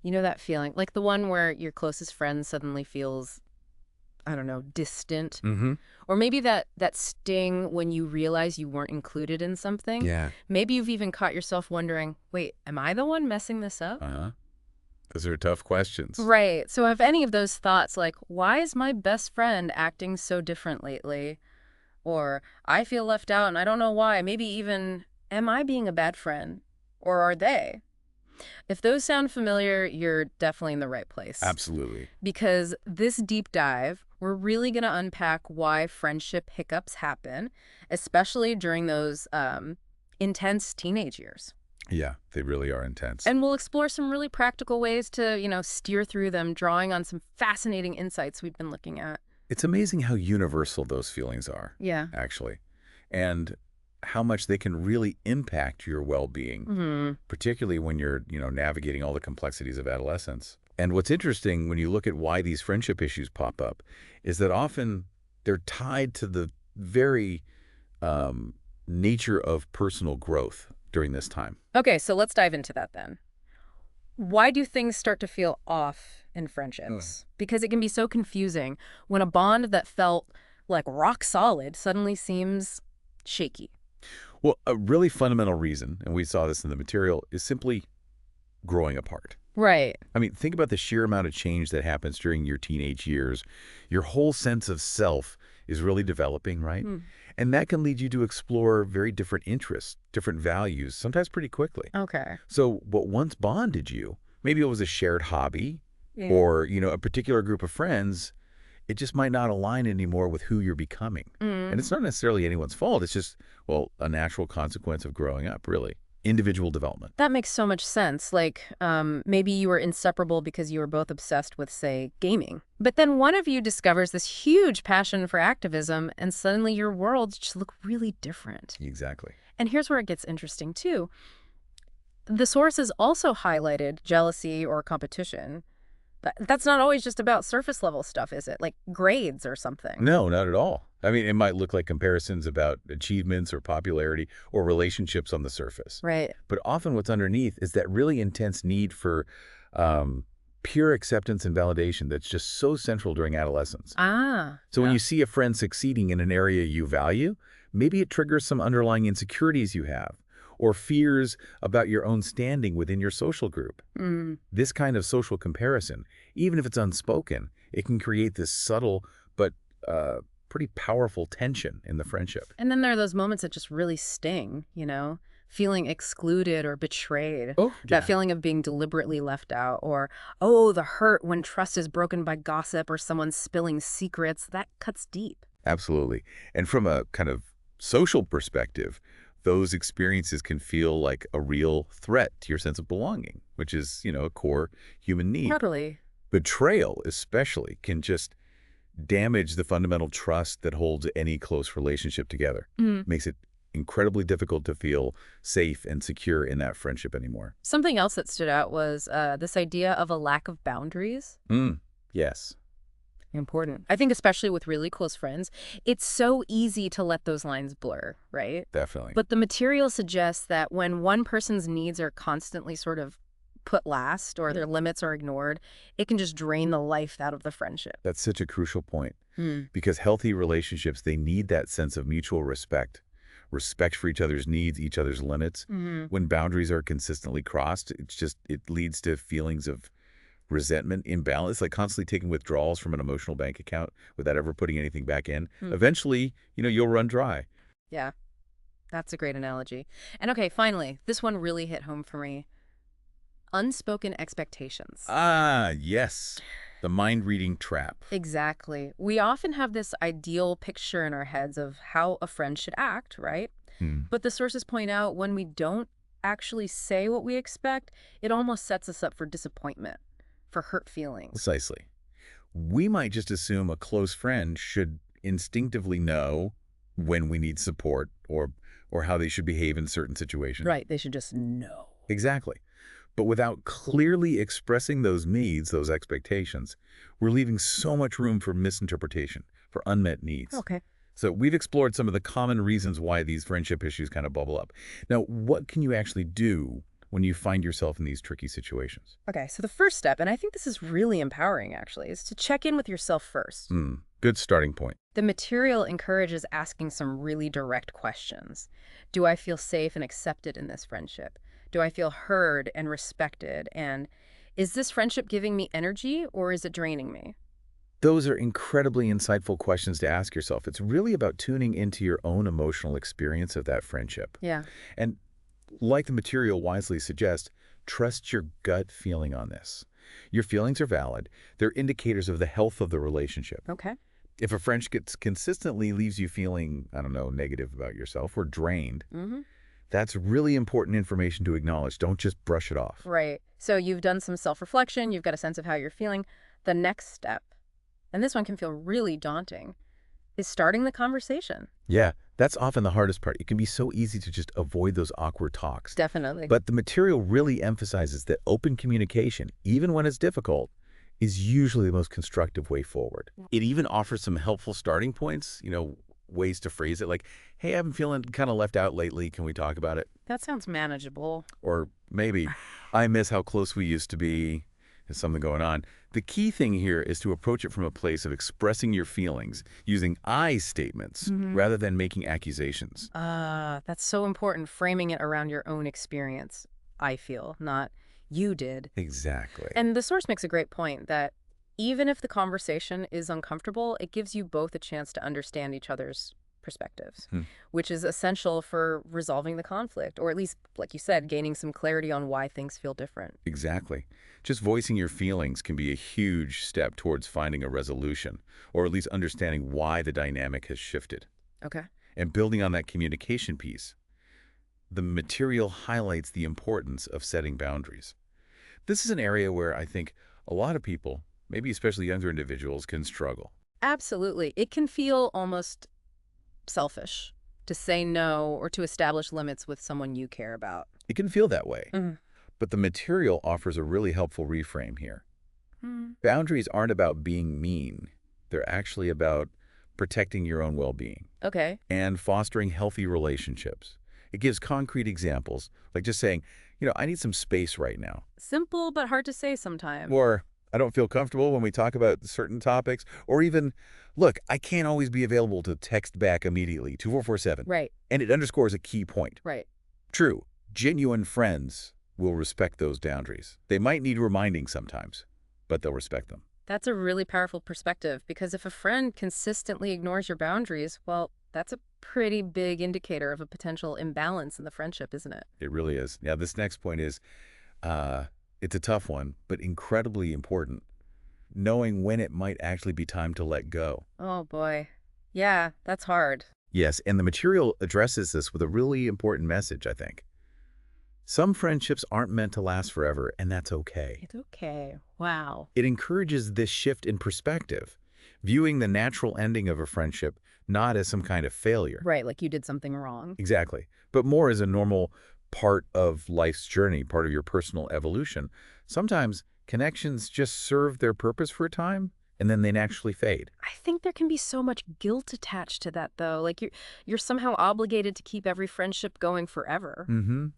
You know that feeling? Like the one where your closest friend suddenly feels, I don't know, distant? Mm-hmm. Or maybe that sting when you realize you weren't included in something? Yeah. Maybe you've even caught yourself wondering, wait, am I the one messing this up? Uh-huh. Those are tough questions. Right. So have any of those thoughts like, why is my best friend acting so different lately? Or I feel left out and I don't know why. Maybe even, am I being a bad friend? Or are they? If those sound familiar, you're definitely in the right place. Absolutely. Because this deep dive, we're really going to unpack why friendship hiccups happen, especially during those intense teenage years. Yeah, they really are intense. And we'll explore some really practical ways to, steer through them, drawing on some fascinating insights we've been looking at. It's amazing how universal those feelings are, Yeah. actually, and how much they can really impact your well-being, Hmm. particularly when you're, navigating all the complexities of adolescence. And what's interesting when you look at why these friendship issues pop up is that often they're tied to the very um, nature of personal growth during this time. Okay, so let's dive into that then. Why do things start to feel off in Mm. friendships? Because it can be so confusing when a bond that felt like rock solid suddenly seems shaky. Well, a really fundamental reason, and we saw this in the material, is simply growing apart. Right. I mean, think about the sheer amount of change that happens during your teenage years. Your whole sense of self is really developing, right? Hmm. And that can lead you to explore very different interests, different values, sometimes pretty quickly. Okay. So what once bonded you, maybe it was a shared hobby Yeah. or, a particular group of friends, it just might not align anymore with who you're becoming. And Mm. it's not necessarily anyone's fault. It's just, well, a natural consequence of growing up, really. Individual development. That makes so much sense. Like, maybe you were inseparable because you were both obsessed with, say, gaming. But then one of you discovers this huge passion for activism, and suddenly your worlds just look really different. Exactly. And here's where it gets interesting, too. The sources also highlighted jealousy or competition. That's not always just about surface level stuff, is it? Like grades or something. No, not at all. I mean, it might look like comparisons about achievements or popularity or relationships on the surface. Right. But often what's underneath is that really intense need for um, pure acceptance and validation that's just so central during adolescence. Ah, So when yeah. you see a friend succeeding in an area you value, maybe it triggers some underlying insecurities you have or fears about your own standing within your social group. Mm. This kind of social comparison, even if it's unspoken, it can create this subtle but uh, pretty powerful tension in the friendship. And then there are those moments that just really sting, feeling excluded or betrayed. Oh, That yeah. feeling of being deliberately left out, or, oh, the hurt when trust is broken by gossip or someone spilling secrets, that cuts deep. Absolutely. And from a kind of social perspective, those experiences can feel like a real threat to your sense of belonging, which is, a core human need. Totally. Betrayal, especially, can just damage the fundamental trust that holds any close relationship together. Mm. Makes it incredibly difficult to feel safe and secure in that friendship anymore. Something else that stood out was this idea of a lack of boundaries. Mm, yes, Important. I think especially with really close friends, it's so easy to let those lines blur, right? definitely. But the material suggests that when one person's needs are constantly sort of put last or their limits are ignored, it can just drain the life out of the friendship. That's such a crucial point Hmm. because healthy relationships, they need that sense of mutual respect, respect for each other's needs, each other's limits. Hmm. When boundaries are consistently crossed, it leads to feelings of resentment, imbalance, like constantly taking withdrawals from an emotional bank account without ever putting anything back in. Hmm. Eventually, you'll run dry. Yeah, that's a great analogy. And okay, finally, this one really hit home for me. Unspoken expectations. Ah, yes. The mind-reading trap. Exactly. We often have this ideal picture in our heads of how a friend should act, right? Hmm. But the sources point out when we don't actually say what we expect, it almost sets us up for disappointment, for hurt feelings. Precisely. We might just assume a close friend should instinctively know when we need support or how they should behave in certain situations. Right. They should just know. Exactly. But without clearly expressing those needs, those expectations, we're leaving so much room for misinterpretation, for unmet needs. Okay. So we've explored some of the common reasons why these friendship issues kind of bubble up. Now, what can you actually do when you find yourself in these tricky situations? Okay, so the first step, and I think this is really empowering actually, is to check in with yourself first. Good starting point. The material encourages asking some really direct questions. Do I feel safe and accepted in this friendship? Do I feel heard and respected? And is this friendship giving me energy or is it draining me? Those are incredibly insightful questions to ask yourself. It's really about tuning into your own emotional experience of that friendship. Yeah. And like the material wisely suggests, trust your gut feeling on this. Your feelings are valid. They're indicators of the health of the relationship. Okay. If a friendship consistently leaves you feeling, I don't know, negative about yourself or drained, that's really important information to acknowledge. Don't just brush it off. Right. So you've done some self-reflection, you've got a sense of how you're feeling. The next step, and this one can feel really daunting, is starting the conversation. Yeah, that's often the hardest part. It can be so easy to just avoid those awkward talks. Definitely. But the material really emphasizes that open communication, even when it's difficult, is usually the most constructive way forward. It even offers some helpful starting points, ways to phrase it like, hey, I've been feeling kind of left out lately. Can we talk about it? That sounds manageable. Or maybe, I miss how close we used to be. There's something going on. The key thing here is to approach it from a place of expressing your feelings using I statements rather than making accusations. That's so important, framing it around your own experience, I feel, not you did. Exactly. And the source makes a great point that even if the conversation is uncomfortable, it gives you both a chance to understand each other's perspectives, which is essential for resolving the conflict, or at least, like you said, gaining some clarity on why things feel different. Exactly. Just voicing your feelings can be a huge step towards finding a resolution, or at least understanding why the dynamic has shifted. Okay. And building on that communication piece, the material highlights the importance of setting boundaries. This is an area where I think a lot of people, maybe especially younger individuals, can struggle. Absolutely. It can feel almost selfish to say no or to establish limits with someone you care about. It can feel that way, but the material offers a really helpful reframe here. Boundaries aren't about being mean. They're actually about protecting your own well-being Okay. and fostering healthy relationships. It gives concrete examples, like just saying, I need some space right now. Simple, but hard to say sometimes. Or, I don't feel comfortable when we talk about certain topics. Or even, look, I can't always be available to text back immediately, 24/7. Right. And it underscores a key point. Right. True, genuine friends will respect those boundaries. They might need reminding sometimes, but they'll respect them. That's a really powerful perspective because if a friend consistently ignores your boundaries, well, that's a pretty big indicator of a potential imbalance in the friendship, isn't it? It really is. Now, this next point is, it's a tough one, but incredibly important. Knowing when it might actually be time to let go. Oh, boy. Yeah, that's hard. Yes, and the material addresses this with a really important message, I think. Some friendships aren't meant to last forever, and that's okay. It's okay. Wow. It encourages this shift in perspective, viewing the natural ending of a friendship not as some kind of failure. Right, like you did something wrong. Exactly, but more as a normal part of life's journey, part of your personal evolution. Sometimes connections just serve their purpose for a time, and then they naturally fade. I think there can be so much guilt attached to that, though. Like you're somehow obligated to keep every friendship going forever.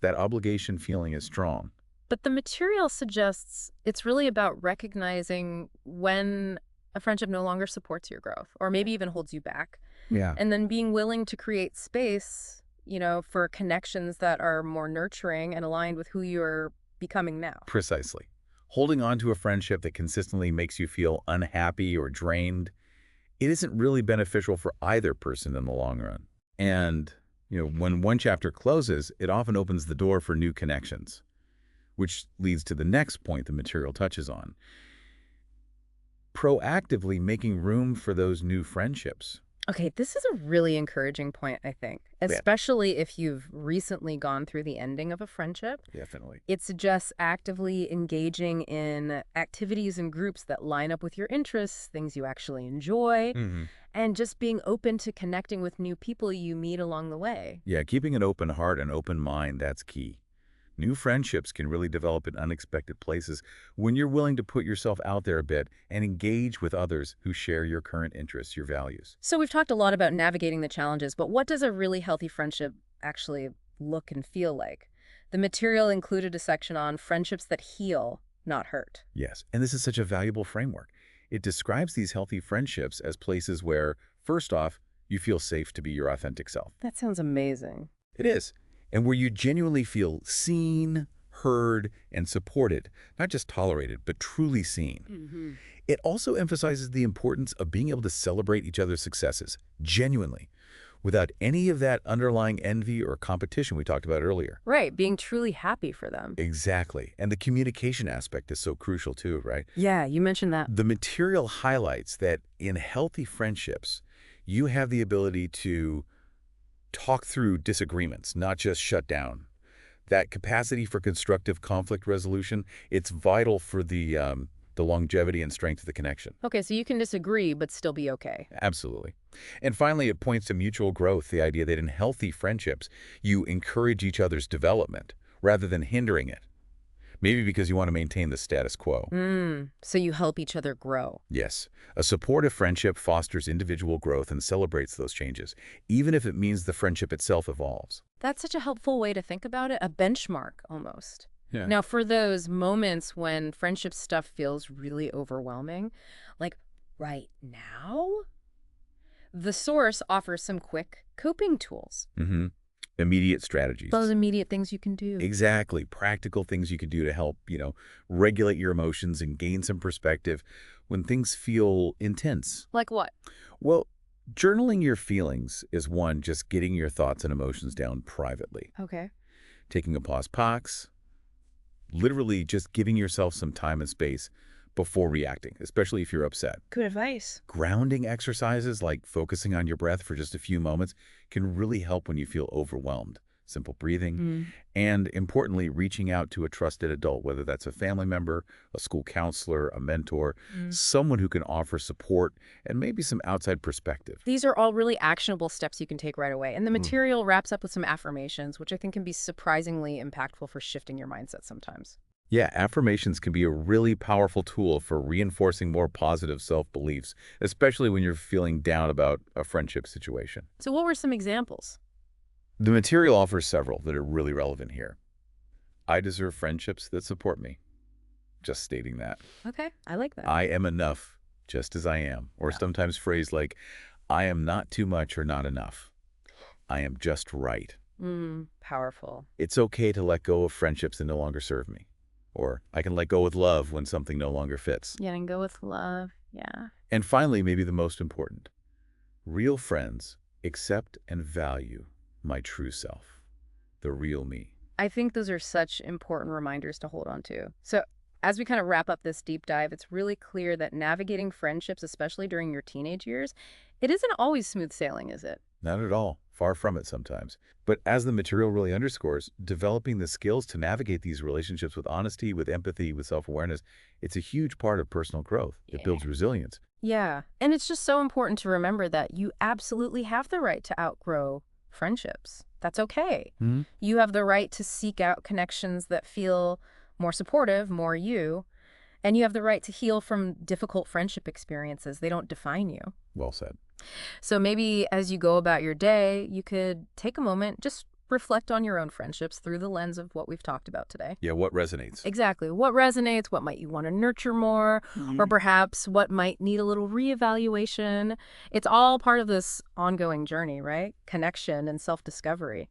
That obligation feeling is strong. But the material suggests it's really about recognizing when a friendship no longer supports your growth, or maybe even holds you back. Yeah. And then being willing to create space, for connections that are more nurturing and aligned with who you're becoming now. Precisely. Holding on to a friendship that consistently makes you feel unhappy or drained, it isn't really beneficial for either person in the long run. And, when one chapter closes, it often opens the door for new connections, which leads to the next point the material touches on. Proactively making room for those new friendships. Okay, this is a really encouraging point, I think, especially if you've recently gone through the ending of a friendship. Definitely. It suggests actively engaging in activities and groups that line up with your interests, things you actually enjoy, and just being open to connecting with new people you meet along the way. Yeah, keeping an open heart and open mind, that's key. New friendships can really develop in unexpected places when you're willing to put yourself out there a bit and engage with others who share your current interests, your values. So we've talked a lot about navigating the challenges, but what does a really healthy friendship actually look and feel like? The material included a section on friendships that heal, not hurt. Yes, and this is such a valuable framework. It describes these healthy friendships as places where, first off, you feel safe to be your authentic self. That sounds amazing. It is. And where you genuinely feel seen, heard, and supported, not just tolerated, but truly seen. It also emphasizes the importance of being able to celebrate each other's successes, genuinely, without any of that underlying envy or competition we talked about earlier. Right, being truly happy for them. Exactly. And the communication aspect is so crucial too, right? Yeah, you mentioned that. The material highlights that in healthy friendships, you have the ability to talk through disagreements, not just shut down. That capacity for constructive conflict resolution, it's vital for the longevity and strength of the connection. Okay, so you can disagree, but still be okay. Absolutely. And finally, it points to mutual growth, the idea that in healthy friendships, you encourage each other's development rather than hindering it. Maybe because you want to maintain the status quo. So you help each other grow. Yes, a supportive friendship fosters individual growth and celebrates those changes, even if it means the friendship itself evolves. That's such a helpful way to think about it, a benchmark almost. Yeah. Now, for those moments when friendship stuff feels really overwhelming, like right now, the source offers some quick coping tools. Immediate strategies. Those immediate things you can do. Exactly. Practical things you can do to help, regulate your emotions and gain some perspective when things feel intense. Like what? Well, journaling your feelings is one, just getting your thoughts and emotions down privately. Okay. Taking a pause box, literally just giving yourself some time and space before reacting, especially if you're upset. Good advice. Grounding exercises like focusing on your breath for just a few moments can really help when you feel overwhelmed. Simple breathing, and importantly, reaching out to a trusted adult, whether that's a family member, a school counselor, a mentor, someone who can offer support and maybe some outside perspective. These are all really actionable steps you can take right away. And the material wraps up with some affirmations, which I think can be surprisingly impactful for shifting your mindset sometimes. Yeah, affirmations can be a really powerful tool for reinforcing more positive self-beliefs, especially when you're feeling down about a friendship situation. So what were some examples? The material offers several that are really relevant here. I deserve friendships that support me. Just stating that. Okay, I like that. I am enough, just as I am. Or sometimes phrased like, I am not too much or not enough. I am just right. Powerful. It's okay to let go of friendships that no longer serve me. Or I can let go with love when something no longer fits. Yeah, and go with love. Yeah. And finally, maybe the most important, real friends accept and value my true self, the real me. I think those are such important reminders to hold on to. So as we kind of wrap up this deep dive, it's really clear that navigating friendships, especially during your teenage years, it isn't always smooth sailing, is it? Not at all. Far from it sometimes. But as the material really underscores, developing the skills to navigate these relationships with honesty, with empathy, with self-awareness, it's a huge part of personal growth. It builds resilience. Yeah. And it's just so important to remember that you absolutely have the right to outgrow friendships. That's okay. You have the right to seek out connections that feel more supportive, more you, and you have the right to heal from difficult friendship experiences. They don't define you. Well said. So maybe as you go about your day, you could take a moment, just reflect on your own friendships through the lens of what we've talked about today. Yeah, what resonates? Exactly. What resonates? What might you want to nurture more? Or perhaps what might need a little reevaluation? It's all part of this ongoing journey, right? Connection and self-discovery.